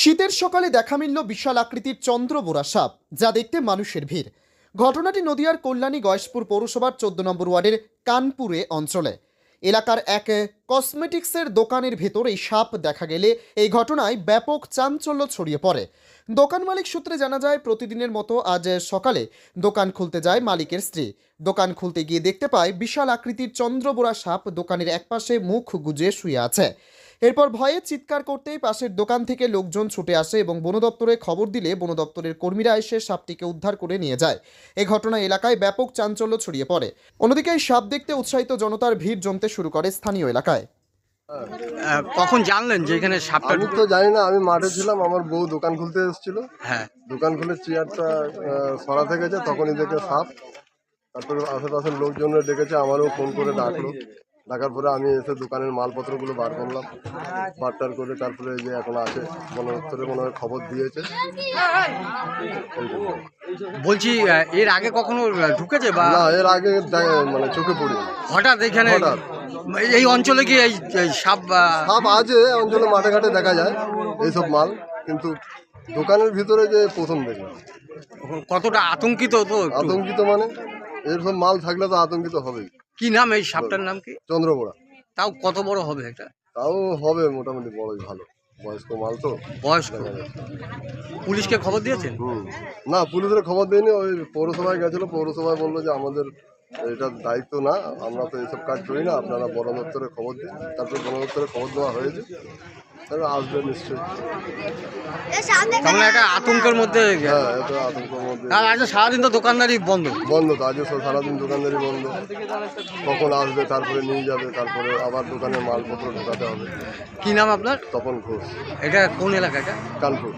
শীতের সকালে দেখা মিলল বিশাল আকৃতির চন্দ্রবোরা সাপ, যা দেখতে মানুষের ভিড়। ঘটনাটি নদিয়ার কল্যাণী গয়েশপুর পৌরসভার 14 নম্বর ওয়ার্ডের কানপুরে অঞ্চলে। এলাকার এক কসমেটিক্সের দোকানের ভেতর এই সাপ দেখা গেলে এই ঘটনায় ব্যাপক চাঞ্চল্য ছড়িয়ে পড়ে। দোকান মালিক সূত্রে জানা যায়, প্রতিদিনের মতো আজ সকালে দোকান খুলতে যায় মালিকের স্ত্রী। দোকান খুলতে গিয়ে দেখতে পায় বিশাল আকৃতির চন্দ্রবোরা সাপ দোকানের একপাশে মুখ গুজে শুয়ে আছে। এরপর ভয়ে চিৎকার করতেই পাশের দোকান থেকে লোকজন ছুটে আসে এবং বন দপ্তরে খবর দিলে বন দপ্তরের কর্মীরা এসে সাপটিকে উদ্ধার করে নিয়ে যায়। এই ঘটনায় এলাকায় ব্যাপক চাঞ্চল্য ছড়িয়ে পড়ে। অন্যদিকে এই সাপ দেখতে উৎসাহিত জনতার ভিড় জমতে শুরু করে স্থানীয় এলাকায়। কখন জানলেন যে এখানে সাপটা আমি তো জানি না, আমি মাঠে ছিলাম, আমার বউ দোকান খুলতে এসেছিল। হ্যাঁ, দোকান খুলে চেয়ারটা সরাতে গেছে, তখনই দেখে সাপ। তারপরে আশেপাশের লোকজনের ডেকেছে, আমারও ফোন করে ডাকার পরে আমি এসে দোকানের মালপত্রগুলো বার করলাম, বারটার করে তারপরে যে এখন আছে বন দপ্তরে মনে হয় খবর দিয়েছে। বলছি এর আগে কখনো ঢুকেছে বা না, এর আগে মানে চোখে পড়ি হঠাৎ এখানে হঠাৎ এই অঞ্চলে কি এই সাপ সাপ আছে অঞ্চলে, মাঠে ঘাটে দেখা যায় এইসব মাল, কিন্তু দোকানের ভিতরে যে প্রথম দেখলাম। কতটা আতঙ্কিত তো একটু? আতঙ্কিত মানে এরকম মাল থাকলে তো আতঙ্কিত হবেই। কি নাম এই সাপটার নাম কি? চন্দ্রবোরা। তাও কত বড় হবে এটা? তাও হবে মোটামুটি বড়ই, ভালো বয়স্ক মাল তো। বয়স্ক। দেখা যাচ্ছে। পুলিশকে খবর দিয়েছেন? না, পুলিশের খবর দেয়নি, ওই পৌরসভায় গেছিলো, পৌরসভায় বললো যে আমাদের এটার দায়িত্ব না, আমরা তো এইসব কাজ করি না, আপনারা বন দপ্তরে খবর দিন। তারপরে বন দপ্তরে খবর দেওয়া হয়েছে, তাহলে আসবে নিশ্চয়ই। তাহলে একটা আতঙ্কের মধ্যে। হ্যাঁ, এটা আতঙ্কের মধ্যে। আর আজ সারাদিন তো দোকানদারি বন্ধ। বন্ধ তো, আজকে সারাদিন দোকানদারি বন্ধ। কখন আসবে, তারপরে নিয়ে যাবে, তারপরে আবার দোকানের মালপত্র ঢোকাতে হবে। কি নাম আপনার? তপন ঘোষ, এটা কোন এলাকা এটা? কানপুর।